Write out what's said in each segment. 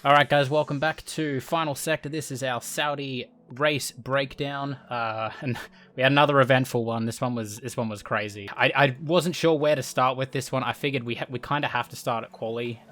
All right, guys, welcome back to Final Sector. This is our Saudi race breakdown, and we had another eventful one. This one was crazy. I wasn't sure where to start with this one. I figured we kind of have to start at quali.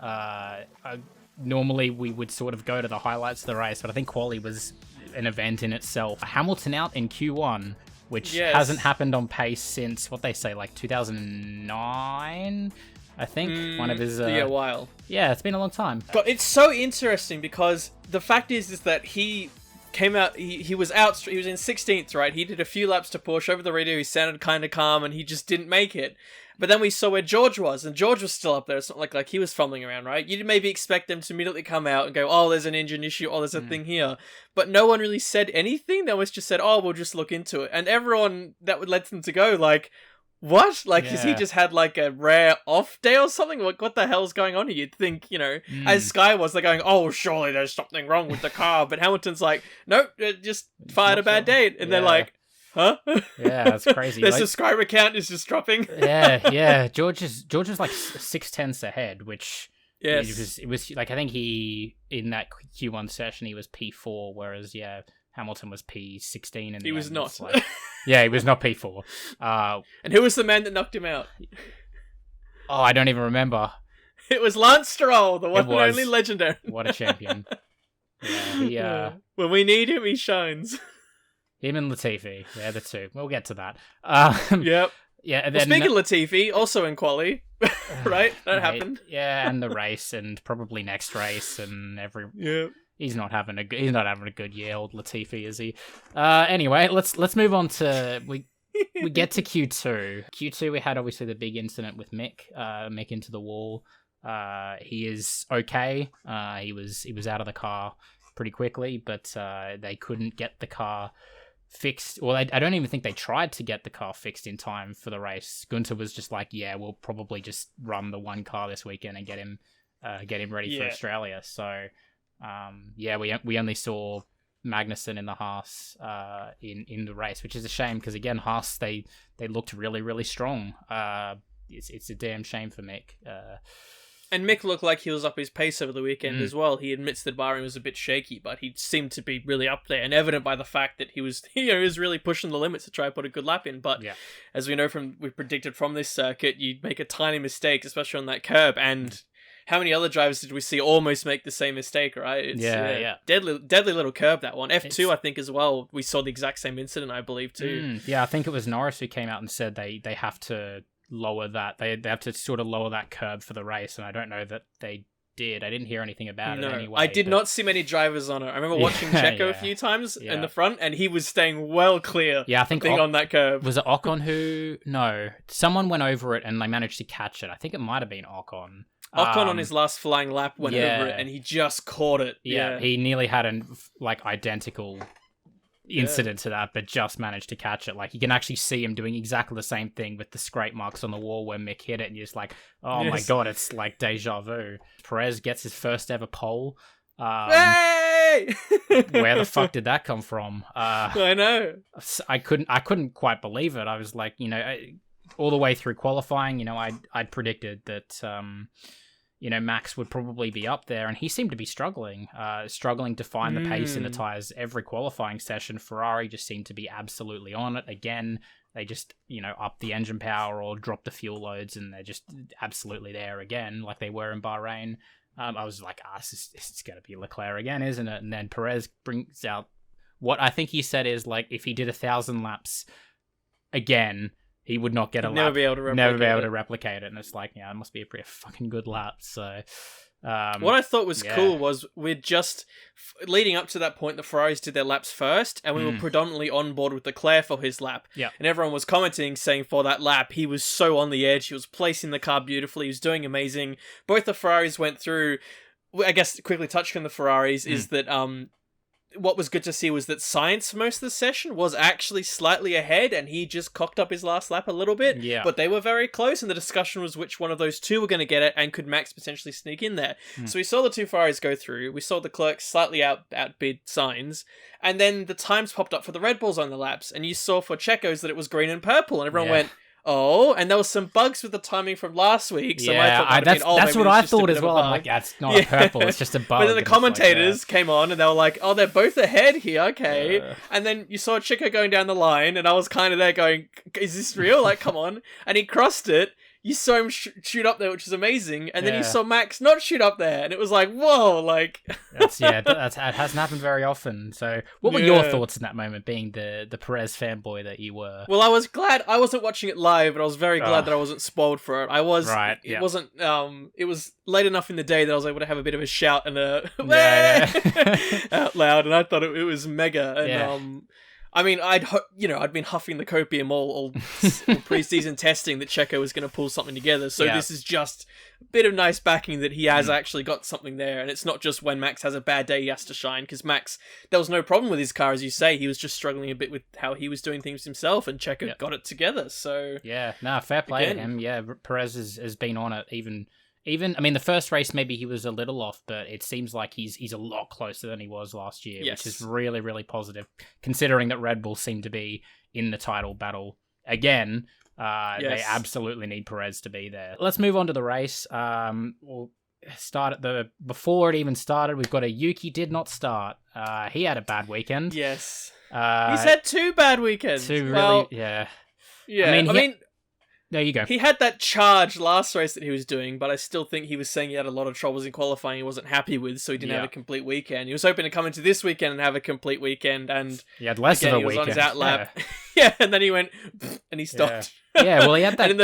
Normally we would sort of go to the highlights of the race, but I think quali was an event in itself. Hamilton out in Q1, which hasn't happened on pace since what they say, like 2009. I think one of his a while. Yeah, it's been a long time. But it's so interesting because the fact is that he came out. He was out. He was in 16th, right? He did a few laps to push over the radio. He sounded kind of calm, and he just didn't make it. But then we saw where George was, and George was still up there. It's not like he was fumbling around, right? You'd maybe expect them to immediately come out and go, "Oh, there's an engine issue. Oh, there's a thing here." But no one really said anything. They always just said, "Oh, we'll just look into it." And everyone that would let them to go, like, what? Like, has he just had, like, a rare off day or something? Like, what the hell's going on here? You'd think, as Sky was, they're going, oh, surely there's something wrong with the car. But Hamilton's like, nope, it just fired a bad day. And they're like, huh? Yeah, that's crazy. Their subscriber count is just dropping. yeah. George was like 6/10 ahead, which... Yes. It was like, I think in that Q1 session, he was P4, whereas, Hamilton was P16. And he was not. He was not P4. And who was the man that knocked him out? Oh, I don't even remember. It was Lance Stroll, the one and only legendary. What a champion. When we need him, he shines. Him and Latifi, they're the two. We'll get to that. Yep. Yeah, and then, speaking of Latifi, also in quali, right? That happened. Yeah, and the race, and probably next race, and Yeah. He's not having a good year, old Latifi, is he? Anyway, let's move on to we get to Q2. Q2, we had obviously the big incident with Mick. Mick into the wall. He is okay. He was out of the car pretty quickly, but they couldn't get the car fixed. Well, I don't even think they tried to get the car fixed in time for the race. Gunter was just like, yeah, we'll probably just run the one car this weekend and get him ready for Australia. So. We only saw Magnussen in the Haas in the race, which is a shame because again Haas they looked really, really strong. It's a damn shame for Mick. And Mick looked like he was up his pace over the weekend as well. He admits that Bahrain was a bit shaky, but he seemed to be really up there, and evident by the fact that he was really pushing the limits to try to put a good lap in. But as we know we predicted from this circuit, you'd make a tiny mistake, especially on that curb, and how many other drivers did we see almost make the same mistake, right? It's, deadly little curb, that one. F2, I think, as well, we saw the exact same incident, I believe, too. I think it was Norris who came out and said they have to lower that. They have to sort of lower that curb for the race, and I don't know that they did. I didn't hear anything about it anyway. I did not see many drivers on it. I remember watching Checo a few times in the front, and he was staying well clear I think on that curb. Was it Ocon who... No. Someone went over it, and they managed to catch it. I think it might have been Ocon. Ocon on his last flying lap went over it, and he just caught it. Yeah, he nearly had an identical incident to that, but just managed to catch it. Like, you can actually see him doing exactly the same thing with the scrape marks on the wall where Mick hit it, and you're just like, oh my god, it's like deja vu. Perez gets his first ever pole. Hey! Where the fuck did that come from? I know. I couldn't quite believe it. I was like, all the way through qualifying, I'd predicted that, Max would probably be up there, and he seemed to be struggling to find the pace in the tyres every qualifying session. Ferrari just seemed to be absolutely on it. Again, they just, up the engine power or drop the fuel loads, and they're just absolutely there again, like they were in Bahrain. I was like, this is going to be Leclerc again, isn't it? And then Perez brings out what I think he said is, like, if he did 1,000 laps again, he would not get a lap. Never be able to replicate it. And it's like, it must be a pretty fucking good lap. So, what I thought was cool was we're just leading up to that point, the Ferraris did their laps first, and we were predominantly on board with Leclerc for his lap. Yeah. And everyone was commenting, saying for that lap, he was so on the edge. He was placing the car beautifully. He was doing amazing. Both the Ferraris went through, I guess, quickly touching on the Ferraris, is that, what was good to see was that Sainz, most of the session, was actually slightly ahead, and he just cocked up his last lap a little bit. Yeah. But they were very close, and the discussion was which one of those two were going to get it, and could Max potentially sneak in there. So we saw the two Ferraris go through. We saw the Clerks slightly outbid Sainz, and then the times popped up for the Red Bulls on the laps, and you saw for Checo's that it was green and purple, and everyone went, oh, and there was some bugs with the timing from last week. So my thought might have that's been, that's maybe what it's I just a thought bit as of a well. I'm bug. like, that's not a purple, it's just a bug. But then the And it's like, commentators came on and they were like, oh, they're both ahead here, okay. And then you saw Chico going down the line, and I was kind of there going, is this real? Like, come on. And he crossed it. You saw him shoot up there, which is amazing, and then you saw Max not shoot up there, and it was like, whoa, like... it hasn't happened very often. So what were your thoughts in that moment, being the Perez fanboy that you were? Well, I was glad I wasn't watching it live, but I was very glad that I wasn't spoiled for it. I was... Right, It wasn't... It was late enough in the day that I was able to have a bit of a shout and a... out loud, and I thought it was mega, and I mean, I'd been huffing the copium all pre-season testing that Checo was going to pull something together. So this is just a bit of nice backing that he has actually got something there. And it's not just when Max has a bad day, he has to shine. Because Max, there was no problem with his car, as you say. He was just struggling a bit with how he was doing things himself. And Checo got it together. So fair play to him. Yeah, Perez has been on it even, I mean, the first race, maybe he was a little off, but it seems like he's a lot closer than he was last year, which is really, really positive, considering that Red Bull seemed to be in the title battle again. They absolutely need Perez to be there. Let's move on to the race. We'll start at before it even started, we've got a Yuki did not start. He had a bad weekend. Yes. He's had 2 bad weekends. Yeah. I mean, there you go. He had that charge last race that he was doing, but I still think he was saying he had a lot of troubles in qualifying he wasn't happy with, so he didn't have a complete weekend. He was hoping to come into this weekend and have a complete weekend, and he had less of a weekend. He was on his out lap. And then he went, and he stopped. Well, he had that... he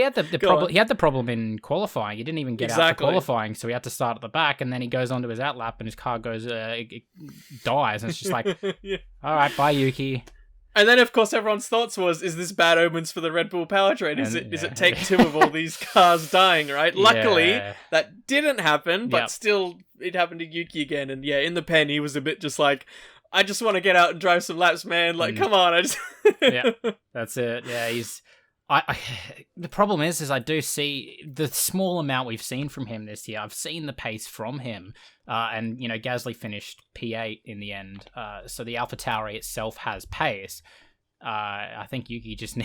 had the problem. He had the problem in qualifying. He didn't even get out for qualifying, so he had to start at the back, and then he goes onto his out lap, and his car goes, it dies, and it's just like, all right, bye, Yuki. And then, of course, everyone's thoughts was, is this bad omens for the Red Bull powertrain? Is it take 2 of all these cars dying, right? Luckily, that didn't happen, but still, it happened to Yuki again. And in the pen, he was a bit just like, I just want to get out and drive some laps, man. Like, come on. I just... That's it. Yeah, he's... the problem is I do see the small amount we've seen from him this year. I've seen the pace from him, and Gasly finished P8 in the end. So the AlphaTauri itself has pace. I think Yuki just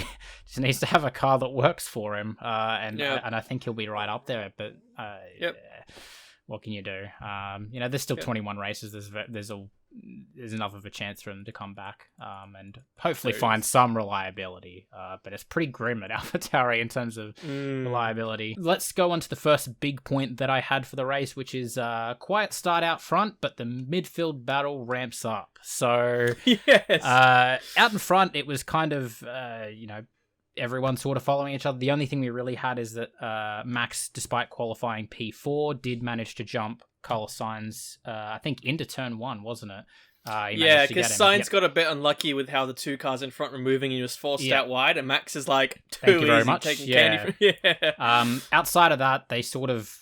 needs to have a car that works for him, and I think he'll be right up there. But what can you do? There's still 21 races. There's enough of a chance for him to come back and hopefully find some reliability. But it's pretty grim at AlphaTauri in terms of reliability. Let's go on to the first big point that I had for the race, which is quiet start out front, but the midfield battle ramps up. So out in front, it was kind of, everyone sort of following each other. The only thing we really had is that Max, despite qualifying P4, did manage to jump Carlos Sainz, I think into turn 1, wasn't it? Because Sainz got a bit unlucky with how the 2 cars in front were moving, and he was forced out wide, and Max is like, thank you very much. Taking candy from... outside of that, they sort of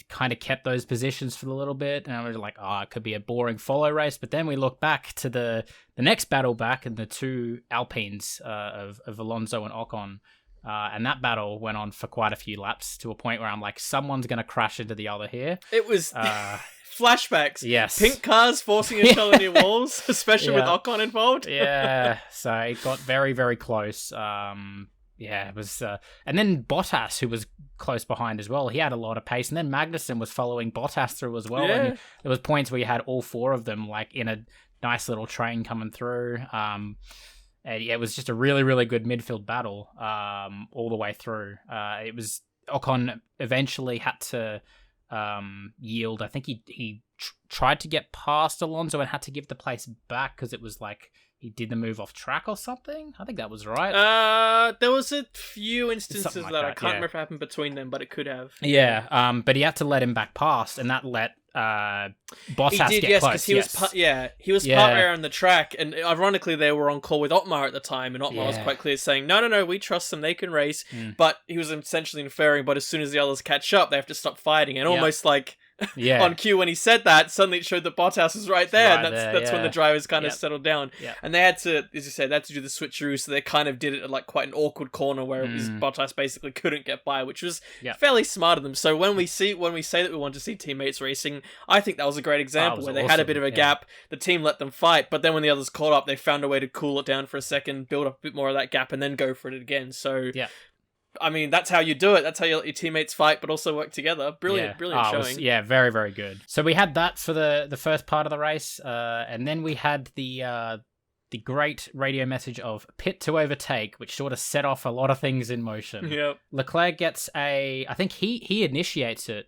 kind of kept those positions for a little bit, and I was like, it could be a boring follow race, but then we look back to the next battle back, and the 2 Alpines of Alonso and Ocon, and that battle went on for quite a few laps, to a point where I'm like, someone's going to crash into the other here. It was flashbacks. Yes. Pink cars forcing each other near walls, especially with Ocon involved. So it got very, very close. It was... and then Bottas, who was close behind as well, he had a lot of pace. And then Magnussen was following Bottas through as well. And there was points where you had all 4 of them like in a nice little train coming through. And it was just a really, really good midfield battle all the way through. It was Ocon eventually had to yield. I think he tried to get past Alonso and had to give the place back because it was like he did the move off track or something. I think that was right. There was a few instances that I can't remember if it happened between them, but it could have. But he had to let him back past, and that let Bottas get close. He was part way on the track, and ironically they were on call with Otmar at the time, and Otmar was quite clear saying, no, we trust them, they can race, but he was essentially inferring, but as soon as the others catch up, they have to stop fighting, and almost like Yeah. on cue when he said that, suddenly it showed that Bottas was right there, Right and there, that's when the drivers kind of settled down. Yep. And they had to, as you said, they had to do the switcheroo, so they kind of did it at like quite an awkward corner where it was Bottas basically couldn't get by, which was fairly smart of them. So when we say that we want to see teammates racing, I think that was a great example where they had a bit of a gap, the team let them fight, but then when the others caught up, they found a way to cool it down for a second, build up a bit more of that gap, and then go for it again. So I mean, that's how you do it. That's how you let your teammates fight, but also work together. Brilliant showing. Very, very good. So we had that for the first part of the race, and then we had the great radio message of pit to overtake, which sort of set off a lot of things in motion. Yep. Leclerc gets I think he initiates it,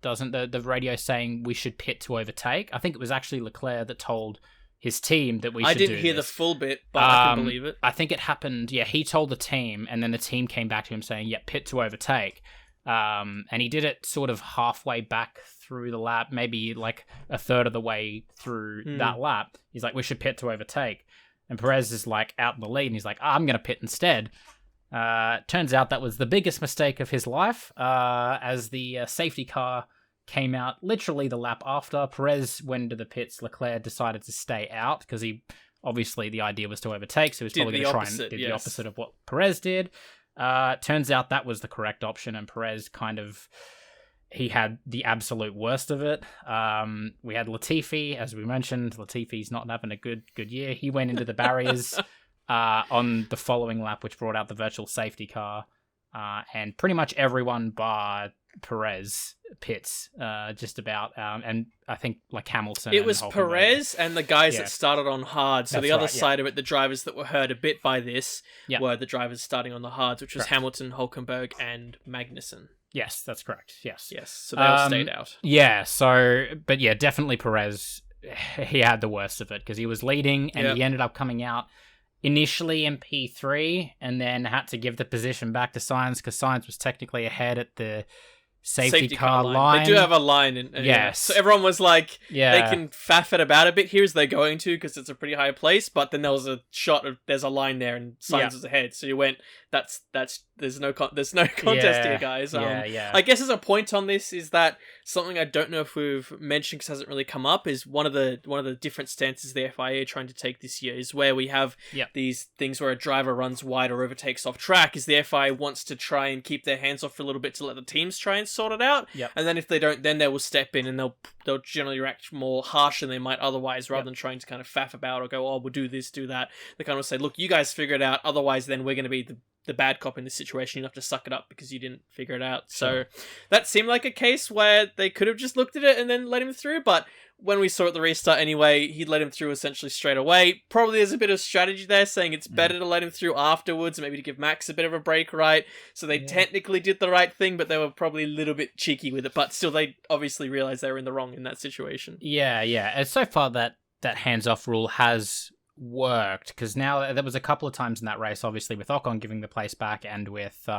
doesn't the radio saying we should pit to overtake? I think it was actually Leclerc that told his team that we should do this. I didn't hear the full bit, but I can believe it. I think it happened, he told the team, and then the team came back to him saying, pit to overtake. And he did it sort of halfway back through the lap, maybe like a third of the way through that lap. He's like, we should pit to overtake. And Perez is like out in the lead, and he's like, I'm going to pit instead. Turns out that was the biggest mistake of his life, as the safety car came out literally the lap after. Perez went into the pits. Leclerc decided to stay out because obviously the idea was to overtake, so he was probably going to try and do the opposite of what Perez did. Turns out that was the correct option, and Perez he had the absolute worst of it. We had Latifi, as we mentioned. Latifi's not having a good year. He went into the barriers on the following lap, which brought out the virtual safety car, and pretty much everyone bar Perez pits, just about, and I think like Hamilton. It was Perez and the guys that started on hard. So the other side of it, the drivers that were hurt a bit by this were the drivers starting on the hards, which was Hamilton, Hulkenberg, and Magnussen. Yes, that's correct. Yes. So they all stayed out. Yeah. So, but definitely Perez. He had the worst of it because he was leading, and he ended up coming out initially in P3, and then had to give the position back to Sainz because Sainz was technically ahead at the safety car line. They do have a line. Yes. So everyone was like, they can faff it about a bit here as they're going to because it's a pretty high place, but then there was a shot of there's a line there and Sainz was ahead. So you went, there's no contest here, guys. I guess as a point on this is that something I don't know if we've mentioned because it hasn't really come up is one of the different stances the FIA are trying to take this year is where we have these things where a driver runs wide or overtakes off track is the FIA wants to try and keep their hands off for a little bit to let the teams try and sort it out. And then if they don't, then they will step in and they'll generally react more harsh than they might otherwise rather than trying to kind of faff about or go, oh, we'll do this, do that. They kind of say, look, you guys figure it out. Otherwise, then we're going to be the bad cop in this situation. You have to suck it up because you didn't figure it out. So that seemed like a case where they could have just looked at it and then let him through. But when we saw at the restart anyway, he'd let him through essentially straight away. Probably there's a bit of strategy there saying it's better to let him through afterwards, maybe to give Max a bit of a break, right? So they technically did the right thing, but they were probably a little bit cheeky with it. But still, they obviously realized they were in the wrong in that situation. Yeah. And so far that hands-off rule has worked because now there was a couple of times in that race, obviously with Ocon giving the place back and with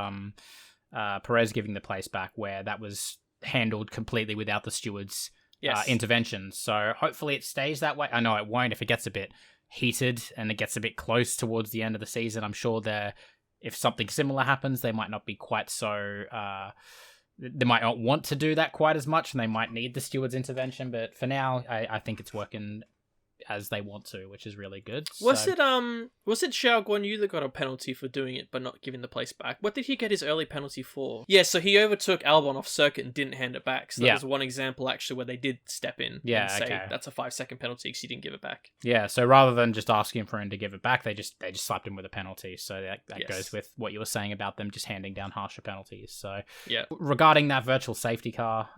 Perez giving the place back, where that was handled completely without the stewards' intervention. So hopefully it stays that way. I know it won't if it gets a bit heated and it gets a bit close towards the end of the season. I'm sure if something similar happens, they might not be quite so. They might not want to do that quite as much, and they might need the stewards' intervention. But for now, I think it's working as they want to, which is really good. Was it Xiao Guanyu that got a penalty for doing it but not giving the place back? What did he get his early penalty for? Yeah, so he overtook Albon off circuit and didn't hand it back. So that was one example actually where they did step in and say that's a 5-second penalty because he didn't give it back. Yeah, so rather than just asking for him to give it back, they just slapped him with a penalty. So that goes with what you were saying about them just handing down harsher penalties. So regarding that virtual safety car,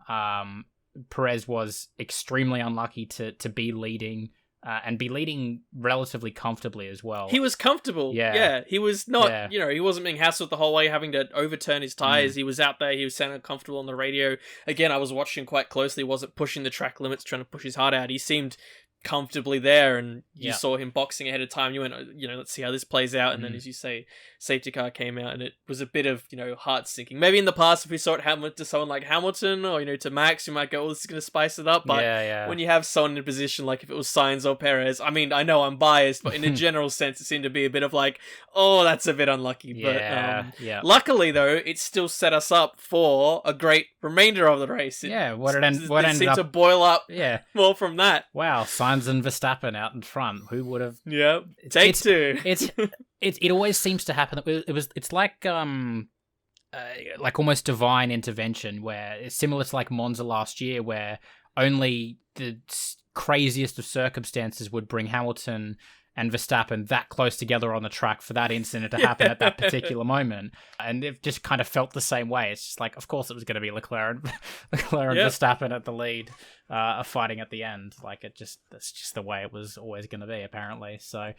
Perez was extremely unlucky to be leading. And be leading relatively comfortably as well. He was comfortable. Yeah. He was not, he wasn't being hassled the whole way, having to overturn his tyres. He was out there. He was sounding comfortable on the radio. Again, I was watching quite closely. He wasn't pushing the track limits, trying to push his heart out. He seemed comfortably there, and you Yeah. saw him boxing ahead of time. You went, let's see how this plays out. And then, as you say, safety car came out, and it was a bit of, heart sinking. Maybe in the past, if we saw it happen to someone like Hamilton or, to Max, you might go, oh, this is going to spice it up. But when you have someone in a position like if it was Sainz or Perez, I mean, I know I'm biased, but in a general sense, it seemed to be a bit of like, oh, that's a bit unlucky. But luckily, though, it still set us up for a great remainder of the race. What ended up to boil up Yeah. more from that. Wow, Sainz and Verstappen out in front. Who would have? Yeah. Take two. It always seems to happen. It's like almost divine intervention, where it's similar to like Monza last year, where only the craziest of circumstances would bring Hamilton and Verstappen that close together on the track for that incident to happen at that particular moment. And it just kind of felt the same way. It's just like, of course it was going to be Leclerc and Verstappen at the lead, fighting at the end. Like that's just the way it was always going to be, apparently. So,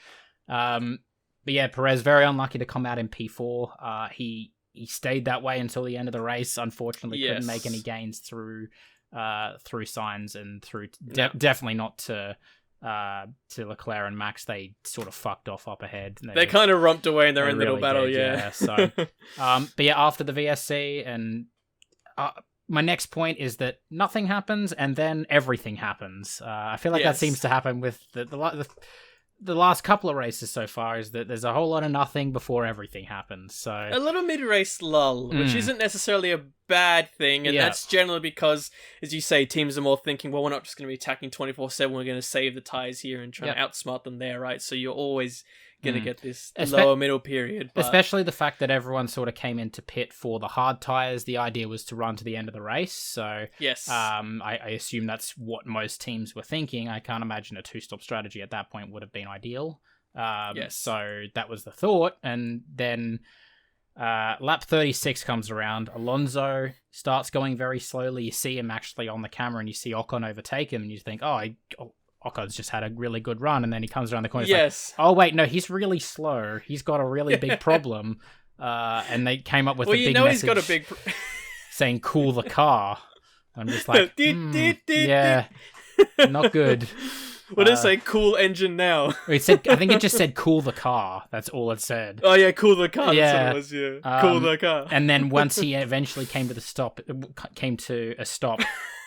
but yeah, Perez, very unlucky to come out in P4. He stayed that way until the end of the race. Unfortunately, couldn't make any gains through Sainz and through, definitely not to Leclerc and Max. They sort of fucked off up ahead. They kind of romped away in their own little battle, So, but yeah, after the VSC, and my next point is that nothing happens, and then everything happens. I feel like that seems to happen with the last couple of races so far, is that there's a whole lot of nothing before everything happens. So a little mid-race lull, which isn't necessarily a bad thing, and that's generally because, as you say, teams are more thinking, well, we're not just going to be attacking 24/7, we're going to save the tyres here and try to outsmart them there, right? So you're always going to get this lower middle period. But especially the fact that everyone sort of came into pit for the hard tyres. The idea was to run to the end of the race. So yes, I assume that's what most teams were thinking. I can't imagine a two-stop strategy at that point would have been ideal. So that was the thought. And then lap 36 comes around. Alonso starts going very slowly. You see him actually on the camera, and you see Ocon overtake him, and you think, Ocon's just had a really good run, and then he comes around the corner. Yes. Like, oh wait, no, he's really slow. He's got a really big problem. And they came up with a big message. He's got a big saying "cool the car." I'm just like, yeah, not good. What did it say? Cool engine now. It said, I think it just said "cool the car." That's all it said. Oh yeah, cool the car. That's what it was. Yeah, cool the car. And then once he eventually came to a stop.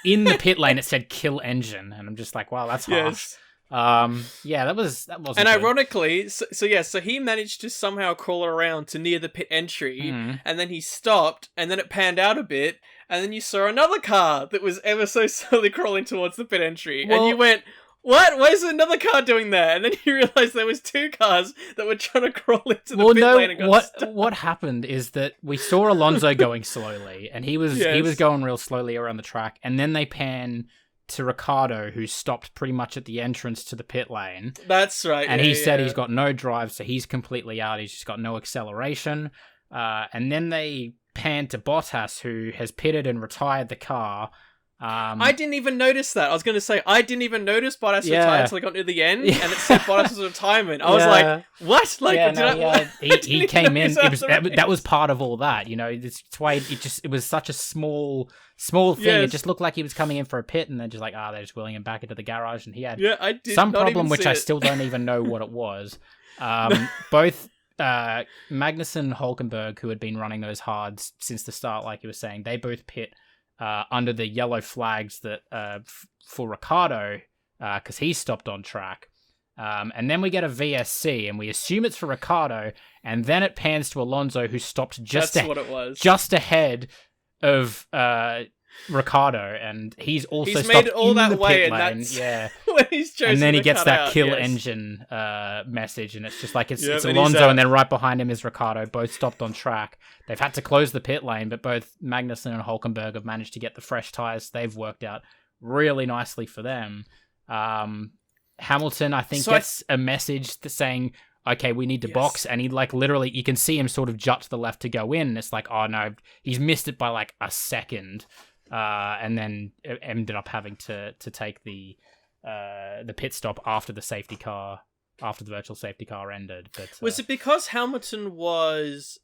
In the pit lane, it said "kill engine," and I'm just like, "Wow, that's harsh." That wasn't. And good. ironically, so he managed to somehow crawl around to near the pit entry, and then he stopped, and then it panned out a bit, and then you saw another car that was ever so slowly crawling towards the pit entry, and you went, what? Why is another car doing that? And then you realised there was two cars that were trying to crawl into the pit lane and got stuck. What happened is that we saw Alonso going slowly, and he was going real slowly around the track, and then they pan to Ricciardo, who stopped pretty much at the entrance to the pit lane. That's right. And he said he's got no drive, so he's completely out. He's just got no acceleration. And then they pan to Bottas, who has pitted and retired the car. I didn't even notice that. I was going to say, I didn't even notice Bottas retired until I got near the end, and it said Bottas' retirement. I was like, what? Like, he came in. That was part of all that, It's why it was such a small thing. Yes. It just looked like he was coming in for a pit, and then just like, they're just wheeling him back into the garage, and he had some problem, which I still don't even know what it was. Both Magnussen and Hulkenberg, who had been running those hards since the start, like you were saying, they both pit under the yellow flags that for Ricciardo, because he stopped on track. And then we get a VSC, and we assume it's for Ricciardo, and then it pans to Alonso, who stopped just ahead of Ricciardo, and he's also stopped made it all in that the way, pit and lane. that's when he's chosen and then he to gets cut that out, kill engine message, and it's just like it's Alonso, and then right behind him is Ricciardo, both stopped on track. They've had to close the pit lane, but both Magnussen and Hulkenberg have managed to get the fresh tyres. They've worked out really nicely for them. Hamilton, I think, gets a message saying, okay, we need to box, and he literally, you can see him sort of jut to the left to go in, and it's like, oh no, he's missed it by like a second, and then ended up having to take the pit stop after the virtual safety car ended. But was it because Hamilton was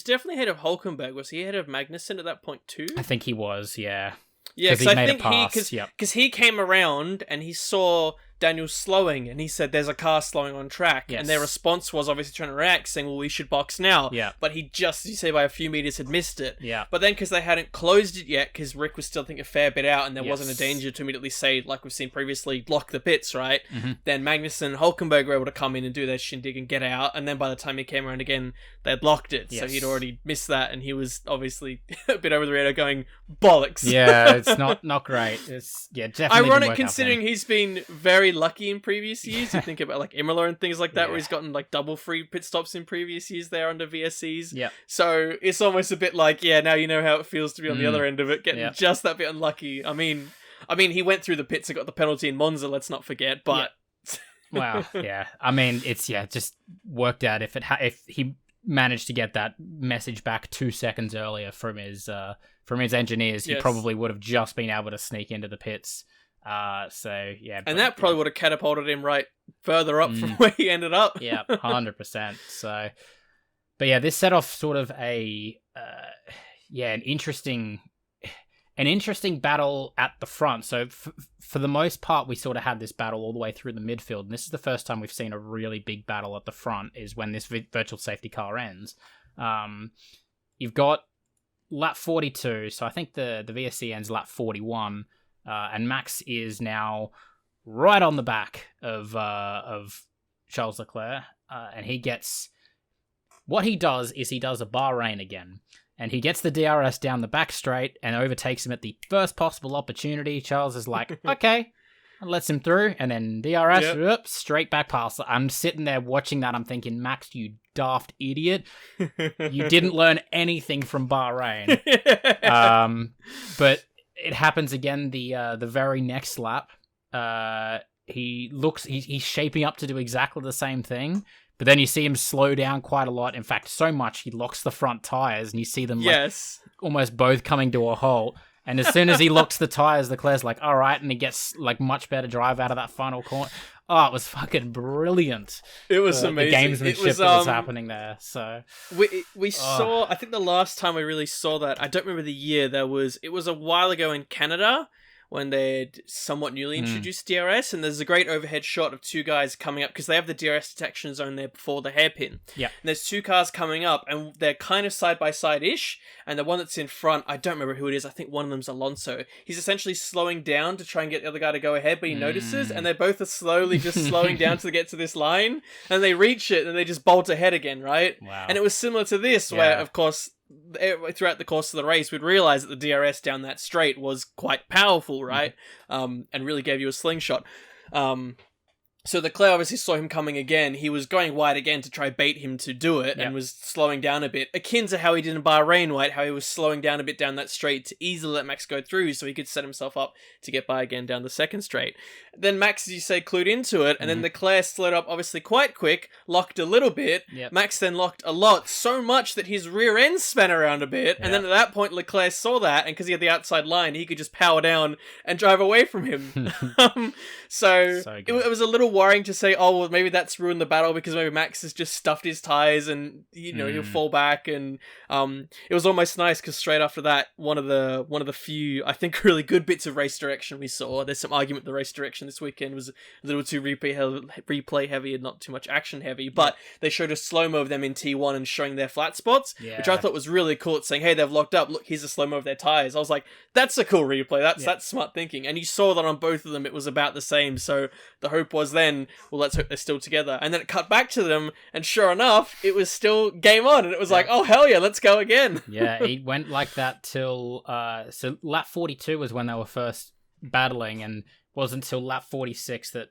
definitely ahead of Hulkenberg? Was he ahead of Magnussen at that point too? I think he was, yeah. Yeah, because I think because he came around and he saw Daniel's slowing, and he said there's a car slowing on track, Yes. and their response was obviously trying to react, saying, well, we should box now. Yeah. But he just, as you say, by a few meters had missed it. Yeah. But then, because they hadn't closed it yet, because Rick was still, I think, a fair bit out, and there Yes. wasn't a danger to immediately say, like we've seen previously, lock the pits, right? Mm-hmm. Then Magnussen and Hulkenberg were able to come in and do their shindig and get out, and then by the time he came around again, they'd locked it. So Yes. he'd already missed that, and he was obviously a bit over the radar going, bollocks. Yeah, it's not great. It's definitely didn't Ironic work out considering for him. he's been very lucky in previous years. You think about like Imola and things like that, where Yeah. he's gotten like double free pit stops in previous years there under VSCs. Yeah. So it's almost a bit like, now you know how it feels to be on the other end of it, getting Yeah. just that bit unlucky. I mean, he went through the pits and got the penalty in Monza. Let's not forget, but. Wow, yeah. I mean, it's just worked out. If he managed to get that message back 2 seconds earlier from his engineers, he Yes. probably would have just been able to sneak into the pits. So yeah, And that probably would have catapulted him right further up from where he ended up. yeah, 100%. So, but yeah, this set off sort of an interesting battle at the front. So for the most part, we sort of had this battle all the way through the midfield. And this is the first time we've seen a really big battle at the front, is when this virtual safety car ends. You've got lap 42. So I think the VSC ends lap 41. And Max is now right on the back of Charles Leclerc. And what he does is he does a Bahrain again. And he gets the DRS down the back straight and overtakes him at the first possible opportunity. Charles is like, okay, and lets him through. And then DRS, straight back past. I'm sitting there watching that. I'm thinking, Max, you daft idiot. You didn't learn anything from Bahrain. But it happens again the very next lap. He's shaping up to do exactly the same thing. But then you see him slow down quite a lot. In fact, so much he locks the front tires, and you see them almost both coming to a halt. And as soon as he locks the tires, Leclerc's like, all right, and he gets like much better drive out of that final corner. Oh, it was fucking brilliant. It was amazing. The gamesmanship that was happening there. So we saw, I think the last time we really saw that, I don't remember the year, it was a while ago in Canada, when they'd somewhat newly introduced DRS, and there's a great overhead shot of two guys coming up, because they have the DRS detection zone there before the hairpin. Yeah. And there's two cars coming up, and they're kind of side-by-side-ish, and the one that's in front, I don't remember who it is, I think one of them's Alonso. He's essentially slowing down to try and get the other guy to go ahead, but he notices, and they both are slowly just slowing down to get to this line, and they reach it, and they just bolt ahead again, right? Wow. And it was similar to this, where, of course, throughout the course of the race, we'd realize that the DRS down that straight was quite powerful, right? And really gave you a slingshot. So Leclerc obviously saw him coming again. He was going wide again to try bait him to do it, and was slowing down a bit, akin to how he did in Bahrain, right? How he was slowing down a bit down that straight to easily let Max go through, so he could set himself up to get by again down the second straight. Then Max, as you say, clued into it, and then Leclerc slowed up obviously quite quick, locked a little bit. Max then locked a lot, so much that his rear end span around a bit, and then at that point Leclerc saw that, and because he had the outside line, he could just power down and drive away from him. So it was a little worrying to say, oh, well, maybe that's ruined the battle, because maybe Max has just stuffed his tires and he'll fall back. And it was almost nice, because straight after that, one of the few, I think, really good bits of race direction we saw. There's some argument the race direction this weekend was a little too replay heavy and not too much action heavy, but they showed a slow-mo of them in T1 and showing their flat spots, which I thought was really cool. It's saying, hey, they've locked up, look, here's a slow-mo of their tires. I was like, that's a cool replay, that's smart thinking. And you saw that on both of them, it was about the same. So the hope was then, well, let's hope they're still together. And then it cut back to them, and sure enough, it was still game on, and it was like, oh, hell yeah, let's go again. It went like that till so lap 42 was when they were first battling, and wasn't until lap 46 that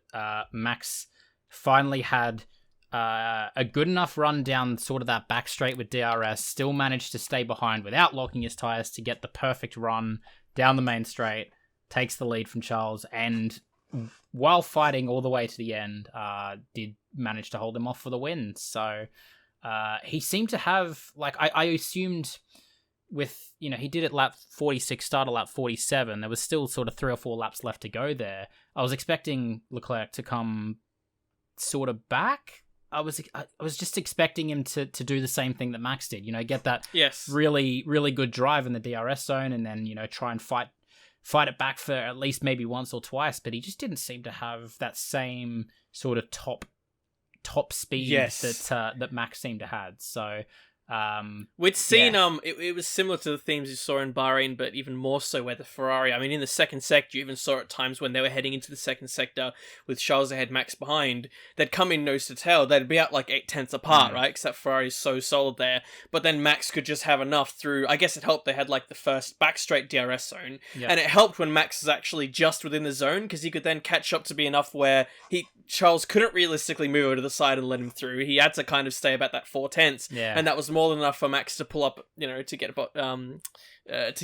Max finally had a good enough run down sort of that back straight with DRS, still managed to stay behind without locking his tires to get the perfect run down the main straight, takes the lead from Charles, and while fighting all the way to the end, did manage to hold him off for the win. So he seemed to have, like, I assumed with, he did it lap 46, started lap 47. There was still sort of 3 or 4 laps left to go there. I was expecting Leclerc to come sort of back. I was just expecting him to do the same thing that Max did, get that really, really good drive in the DRS zone, and then, try and fight fight it back for at least maybe once or twice, but he just didn't seem to have that same sort of top speed that Max seemed to have. So we'd seen it was similar to the themes you saw in Bahrain, but even more so where the Ferrari, I mean, in the second sector, you even saw at times when they were heading into the second sector with Charles ahead, Max behind, they'd come in nose to tail, they'd be out like 8/10 apart, right? Because that Ferrari is so solid there. But then Max could just have enough through, I guess it helped they had like the first back straight DRS zone, and it helped when Max was actually just within the zone, because he could then catch up to be enough where Charles couldn't realistically move over to the side and let him through. He had to kind of stay about that 4/10, and that was more than enough for Max to pull up, to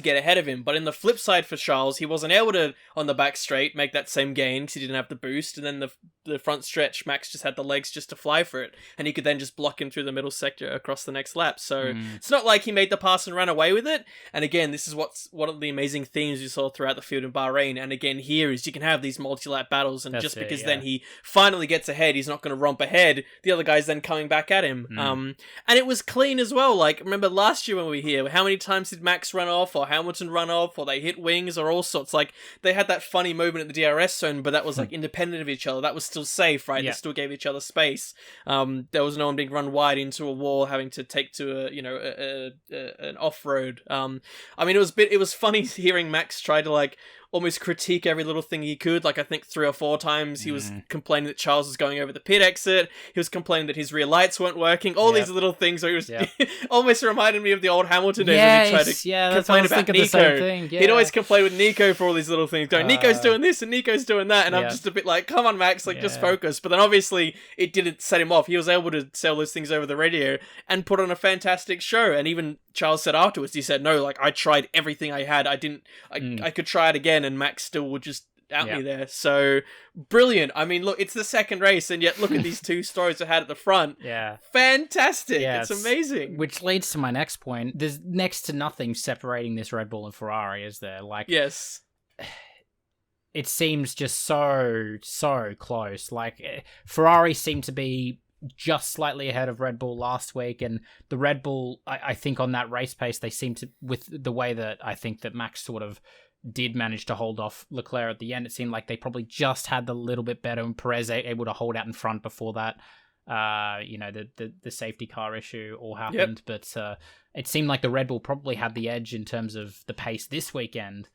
get ahead of him. But in the flip side for Charles, he wasn't able to, on the back straight, make that same gain because he didn't have the boost, and then the front stretch, Max just had the legs just to fly for it, and he could then just block him through the middle sector across the next lap. So it's not like he made the pass and ran away with it. And again, this is one of the amazing themes you saw throughout the field in Bahrain, and again here is you can have these multi-lap battles, and because then he finally gets ahead, he's not going to romp ahead, the other guy's then coming back at him. And it was clean as well. Like, remember last year when we were here, how many times did Max run off, or Hamilton run off, or they hit wings, or all sorts? Like, they had that funny moment at the DRS zone, but that was like independent of each other. That was still safe, right? They still gave each other space. There was no one being run wide into a wall, having to take to an off-road. I mean, it was funny hearing Max try to like almost critique every little thing he could. Like, I think 3 or 4 times he was complaining that Charles was going over the pit exit. He was complaining that his rear lights weren't working. All these little things where he was almost reminded me of the old Hamilton days when he tried to complain about Nico. He'd always complain with Nico for all these little things, going, Nico's doing this and Nico's doing that. And I'm just a bit like, come on, Max, like, just focus. But then obviously it didn't set him off. He was able to sell those things over the radio and put on a fantastic show. And even Charles said afterwards, he said, no, like, I tried everything I had. I could try it again, and Max still would just out me there. So brilliant. I mean, look, it's the second race, and yet look at these 2 stories I had at the front. Fantastic. It's amazing. Which leads to my next point. There's next to nothing separating this Red Bull and Ferrari, is there? Like, yes, it seems just so close. Like, Ferrari seemed to be just slightly ahead of Red Bull last week, and the Red Bull, I think on that race pace, they seem to, with the way that I think that Max sort of did manage to hold off Leclerc at the end, it seemed like they probably just had the little bit better, and Perez able to hold out in front before that the safety car issue all happened. But it seemed like the Red Bull probably had the edge in terms of the pace this weekend,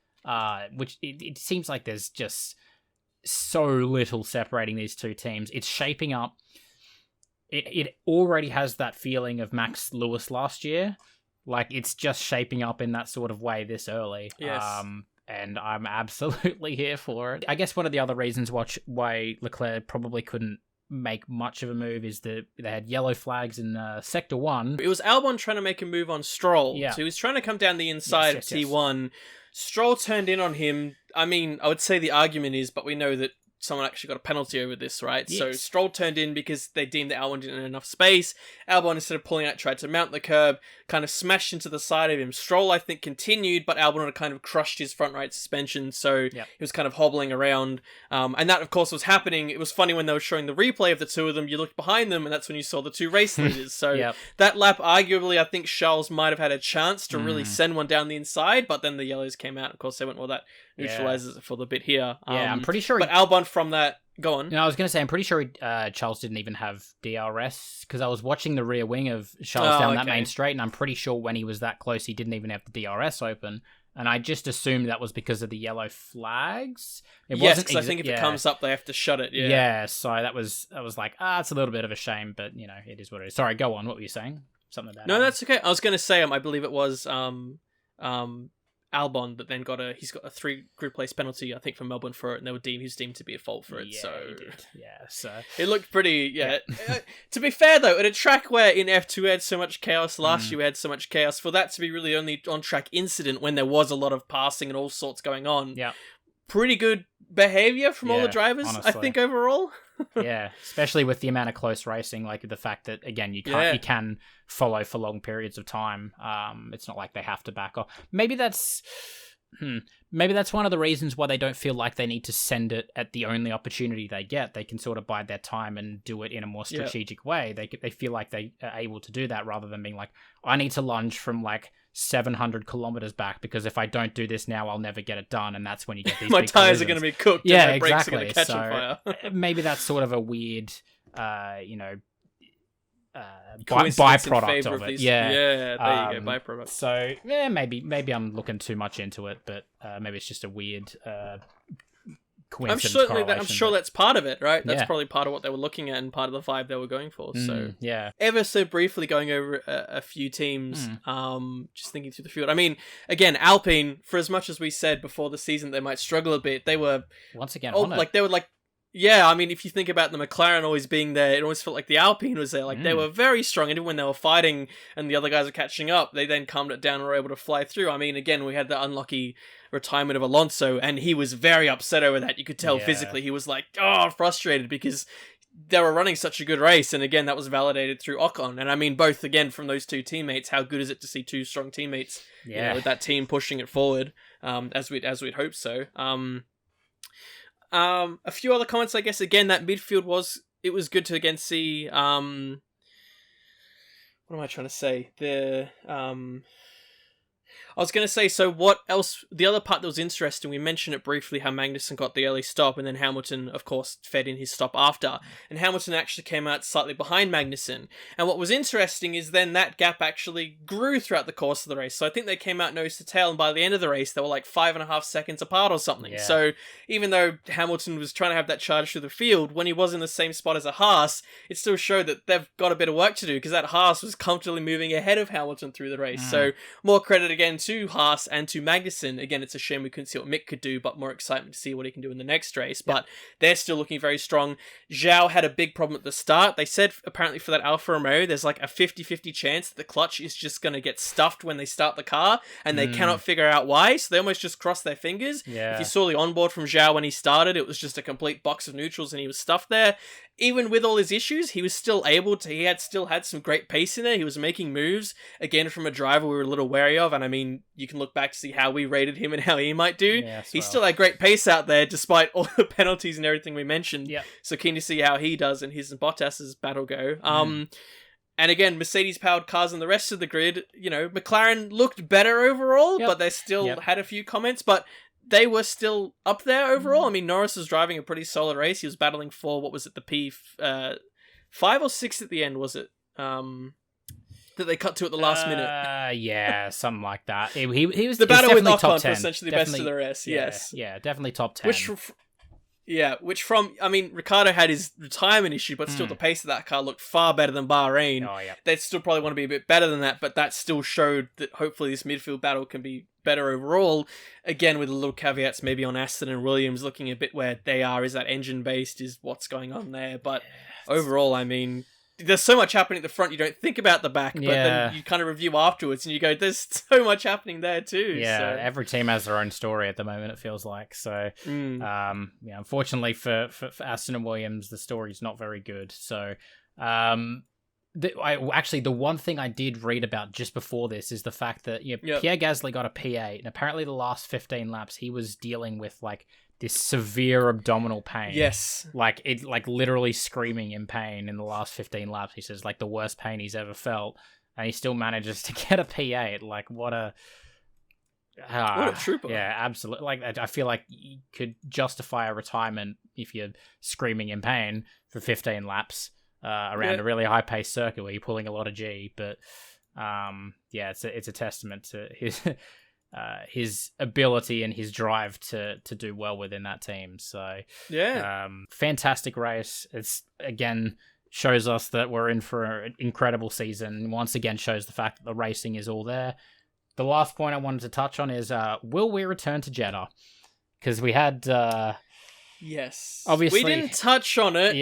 which it seems like there's just so little separating these 2 teams. It's shaping up. It already has that feeling of Max Lewis last year. Like, it's just shaping up in that sort of way this early. Yes. And I'm absolutely here for it. I guess one of the other reasons why Leclerc probably couldn't make much of a move is that they had yellow flags in Sector 1. It was Albon trying to make a move on Stroll. So he was trying to come down the inside of T1. Stroll turned in on him. I mean, I would say the argument is, but we know that someone actually got a penalty over this, right? Yes. So Stroll turned in because they deemed that Albon didn't have enough space. Albon, instead of pulling out, tried to mount the curb, kind of smashed into the side of him. Stroll, I think, continued, but Albon had kind of crushed his front right suspension, so he was kind of hobbling around. And that, of course, was happening. It was funny when they were showing the replay of the 2 of them, you looked behind them, and that's when you saw the 2 race leaders. So that lap, arguably, I think Charles might have had a chance to really send one down the inside, but then the yellows came out. Of course, they went, well, that neutralizes it for the bit here. I'm pretty sure. But Albon from that, go on. No, I was going to say, I'm pretty sure Charles didn't even have DRS, because I was watching the rear wing of Charles down that main straight, and I'm pretty sure when he was that close, he didn't even have the DRS open. And I just assumed that was because of the yellow flags. Yes, because I think if it comes up, they have to shut it. Yeah, so I was like, it's a little bit of a shame, but, it is what it is. Sorry, go on. What were you saying? Something about that's okay. I was going to say, I believe it was Albon that then he's got a 3 grid place penalty, I think, for Melbourne for it, and he was deemed to be a fault for it. Yeah, so he did. Yeah, so it looked pretty. To be fair though, at a track where in F2 we had so much chaos last year, we had so much chaos, for that to be really only on track incident when there was a lot of passing and all sorts going on. Yeah, pretty good behavior from all the drivers, honestly. I think overall. Yeah, especially with the amount of close racing, like the fact that again you can follow for long periods of time. It's not like they have to back off. Maybe that's one of the reasons why they don't feel like they need to send it at the only opportunity they get. They can sort of bide their time and do it in a more strategic way. They feel like they are able to do that rather than being like, I need to lunge from like 700 kilometers back, because if I don't do this now, I'll never get it done, and that's when you get these my big tires are collisions. going to be cooked. Yeah, and my brakes exactly. are going to catch So on fire. maybe that's sort of a weird, Coincidence in byproduct favour of it. these. Yeah, There you go, byproduct. So yeah, maybe I'm looking too much into it, but maybe it's just a weird coincidence. I'm sure that's part of it, right? That's Yeah. probably part of what they were looking at and part of the vibe they were going for. So yeah, ever so briefly going over a few teams, just thinking through the field. I mean, again, Alpine, for as much as we said before the season they might struggle a bit, they were once again on it. they were like. Yeah, I mean, if you think about the McLaren always being there, it always felt like the Alpine was there. Like, they were very strong, and even when they were fighting and the other guys were catching up, they then calmed it down and were able to fly through. I mean, again, we had the unlucky retirement of Alonso, and he was very upset over that. You could tell physically he was like, frustrated because they were running such a good race, and again, that was validated through Ocon. And I mean, both, again, from those two teammates, how good is it to see two strong teammates with that team pushing it forward, as we'd hoped so. A few other comments, I guess. Again, that midfield was good to again see. What am I trying to say? I was going to say, so what else? The other part that was interesting, we mentioned it briefly, how Magnussen got the early stop, and then Hamilton, of course, fed in his stop after. And Hamilton actually came out slightly behind Magnussen. And what was interesting is then that gap actually grew throughout the course of the race. So I think they came out nose to tail, and by the end of the race, they were like 5.5 seconds apart or something. Yeah. So even though Hamilton was trying to have that charge through the field, when he was in the same spot as a Haas, it still showed that they've got a bit of work to do, because that Haas was comfortably moving ahead of Hamilton through the race. So more credit again to Haas and to Magnussen. Again, it's a shame we couldn't see what Mick could do, but more excitement to see what he can do in the next race. But they're still looking very strong. Zhao had a big problem at the start. They said apparently for that Alfa Romeo, there's like a 50-50 chance that the clutch is just going to get stuffed when they start the car, and they cannot figure out why, so they almost just cross their fingers. If you saw the onboard from Zhao when he started, it was just a complete box of neutrals and he was stuffed there. Even with all his issues, he was still able to, he had still had some great pace in there. He was making moves, again, from a driver we were a little wary of, and I mean, you can look back to see how we rated him and how he might do. He still had great pace out there, despite all the penalties and everything we mentioned. So keen to see how he does and his and Bottas's battle go. And again, Mercedes-powered cars and the rest of the grid, McLaren looked better overall, but they still had a few comments, but they were still up there overall. I mean, Norris was driving a pretty solid race. He was battling for, what was it, the P5 or 6 at the end, was it? That they cut to at the last minute. Yeah, something like that. He was the battle with top Ocon 10. for essentially the best of the rest. Yeah, definitely top 10. I mean, Ricardo had his retirement issue, but still the pace of that car looked far better than Bahrain. They'd still probably want to be a bit better than that, but that still showed that hopefully this midfield battle can be better overall. Again, with a little caveats maybe on Aston and Williams, looking a bit where they are. Is that engine based? Is what's going on there? But overall, I mean, there's so much happening at the front, you don't think about the back, but then you kind of review afterwards and you go, there's so much happening there too. Yeah, every team has their own story at the moment, it feels like. So, unfortunately for Aston and Williams, the story's not very good. So, the one thing I did read about just before this is the fact that Pierre Gasly got a P8, and apparently the last 15 laps he was dealing with like this severe abdominal pain. Yes. Like literally screaming in pain in the last 15 laps. He says like the worst pain he's ever felt, and he still manages to get a P8. Like what a trooper. Yeah, absolutely. Like I feel like you could justify a retirement if you're screaming in pain for 15 laps around a really high-paced circuit where you're pulling a lot of G. But it's a testament to his ability and his drive to do well within that team. So fantastic race. It's again shows us that we're in for an incredible season. Once again shows the fact that the racing is all there. The last point I wanted to touch on is will we return to Jeddah? Because we had yes, obviously we didn't touch on it,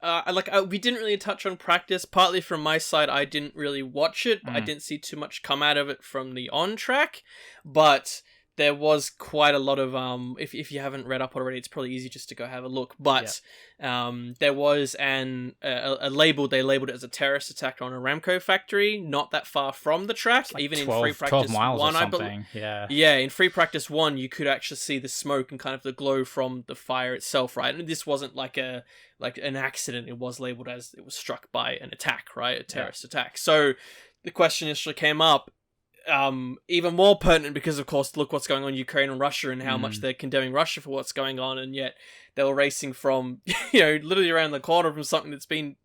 but we didn't really touch on practice. Partly from my side, I didn't really watch it. I didn't see too much come out of it from the on track, but there was quite a lot of if you haven't read up already, it's probably easy just to go have a look. But there was a label. They labeled it as a terrorist attack on a Aramco factory, not that far from the track. Like even 12, in free practice 12 miles 1, or something. In free practice 1, you could actually see the smoke and kind of the glow from the fire itself, right? And this wasn't like an accident. It was labeled as it was struck by an attack, right? A terrorist attack. So the question initially came up. even more pertinent because, of course, look what's going on in Ukraine and Russia and how much they're condemning Russia for what's going on, and yet they were racing from, literally around the corner from something that's been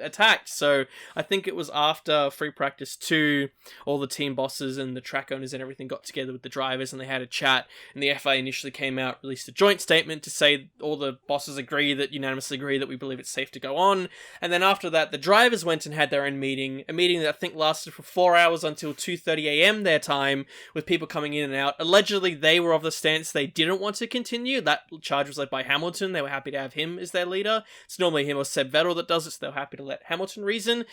attacked. So I think it was after free practice 2, all the team bosses and the track owners and everything got together with the drivers and they had a chat, and the FIA initially came out, released a joint statement to say all the bosses unanimously agree that we believe it's safe to go on. And then after that, the drivers went and had their own meeting, a meeting that I think lasted for 4 hours until 2:30 a.m. their time, with people coming in and out. Allegedly, they were of the stance they didn't want to continue. That charge was led by Hamilton. They were happy to have him as their leader. It's normally him or Seb Vettel that does it, so they were happy to let Hamilton reason.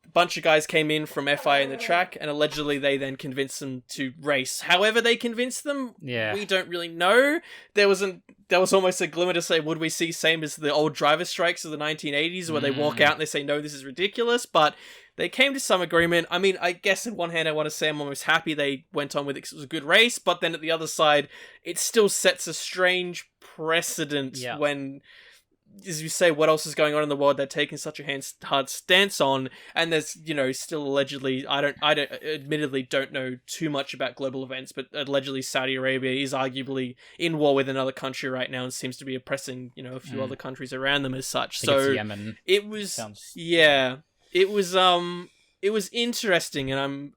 A bunch of guys came in from FIA in the track, and allegedly they then convinced them to race. However they convinced them, we don't really know. There was almost a glimmer to say, would we see same as the old driver strikes of the 1980s, where they walk out and they say, no, this is ridiculous, but they came to some agreement. I mean, I guess on one hand, I want to say I'm almost happy they went on with it because it was a good race, but then at the other side, it still sets a strange precedent when, as you say, what else is going on in the world they're taking such a hard stance on, and there's, still allegedly, I admittedly don't know too much about global events, but allegedly Saudi Arabia is arguably in war with another country right now and seems to be oppressing, a few other countries around them as such. So it's Yemen. It was, it was interesting, and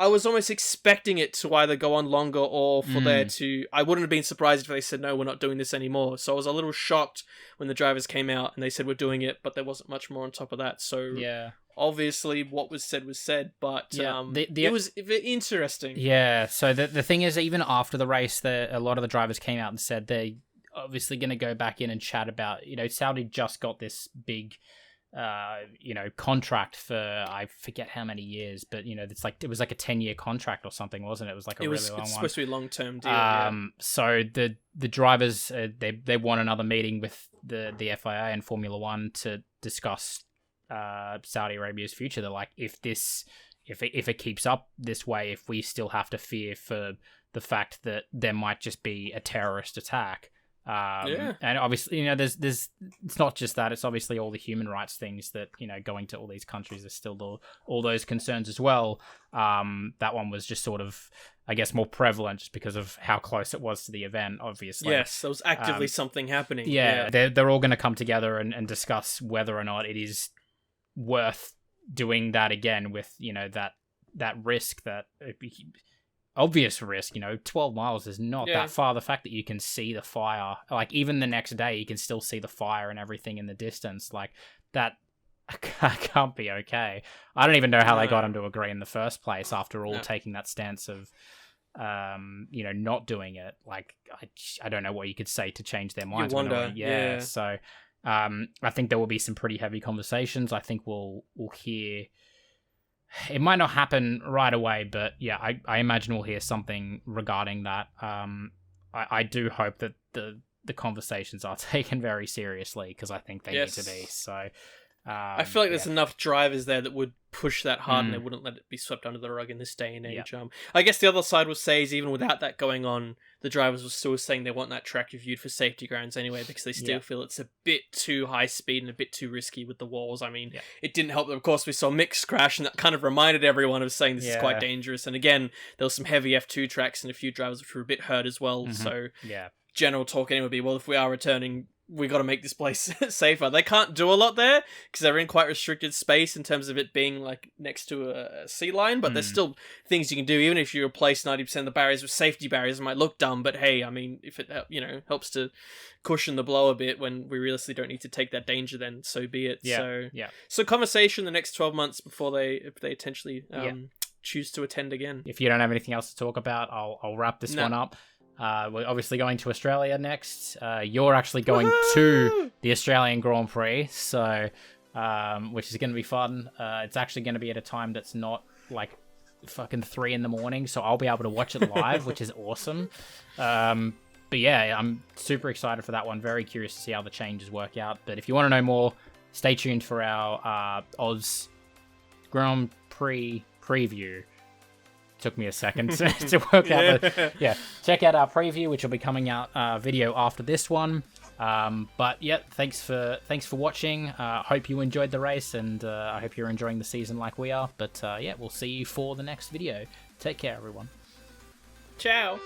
I was almost expecting it to either go on longer or for there to... I wouldn't have been surprised if they said, no, we're not doing this anymore. So I was a little shocked when the drivers came out and they said, we're doing it, but there wasn't much more on top of that. So obviously what was said, but it was interesting. Yeah, so the thing is, even after the race, a lot of the drivers came out and said they're obviously going to go back in and chat about, Saudi just got this big... contract for, I forget how many years, but it was like a 10-year contract or something, wasn't it? It was like a really long one. It's supposed to be a long-term deal. So the drivers they want another meeting with the FIA and Formula One to discuss Saudi Arabia's future. They're like, if it keeps up this way, if we still have to fear for the fact that there might just be a terrorist attack. And obviously, there's it's not just that, it's obviously all the human rights things that, going to all these countries, there's still all those concerns as well. That one was just sort of, I guess, more prevalent just because of how close it was to the event, obviously. Yes, there was actively something happening. They're all going to come together and discuss whether or not it is worth doing that again with, that risk, that obvious risk. 12 miles is not that far. The fact that you can see the fire, like even the next day you can still see the fire and everything in the distance, like that can't be okay. I don't even know how they got him to agree in the first place after all taking that stance of not doing it. Like I don't know what you could say to change their minds. You wonder. So I think there will be some pretty heavy conversations. I think we'll hear. It might not happen right away, but I imagine we'll hear something regarding that. I do hope that the conversations are taken very seriously, because I think they need to be. So I feel like there's enough drivers there that would push that hard and they wouldn't let it be swept under the rug in this day and age. I guess the other side would say is, even without that going on, the drivers were still saying they want that track reviewed for safety grounds anyway, because they still feel it's a bit too high speed and a bit too risky with the walls. I mean, it didn't help that, of course, we saw Mick's crash, and that kind of reminded everyone of saying this is quite dangerous. And again, there was some heavy F2 tracks and a few drivers which were a bit hurt as well. So general talk anyway would be, well, if we are returning, we got to make this place safer. They can't do a lot there because they're in quite restricted space in terms of it being like next to a sea line, but there's still things you can do. Even if you replace 90% of the barriers with safety barriers, it might look dumb, but hey, I mean, if it helps to cushion the blow a bit when we realistically don't need to take that danger, then so be it. So conversation the next 12 months before if they potentially choose to attend again. If you don't have anything else to talk about, I'll wrap this one up. We're obviously going to Australia next. You're actually going to the Australian Grand Prix, so which is going to be fun. It's actually going to be at a time that's not like fucking 3 a.m, so I'll be able to watch it live, which is awesome. But yeah, I'm super excited for that one. Very curious to see how the changes work out. But if you want to know more, stay tuned for our Oz Grand Prix preview. Took me a second to work out. But check out our preview, which will be coming out video after this one. But yeah, thanks for watching. Hope you enjoyed the race, and I hope you're enjoying the season like we are. But yeah, we'll see you for the next video. Take care, everyone. Ciao.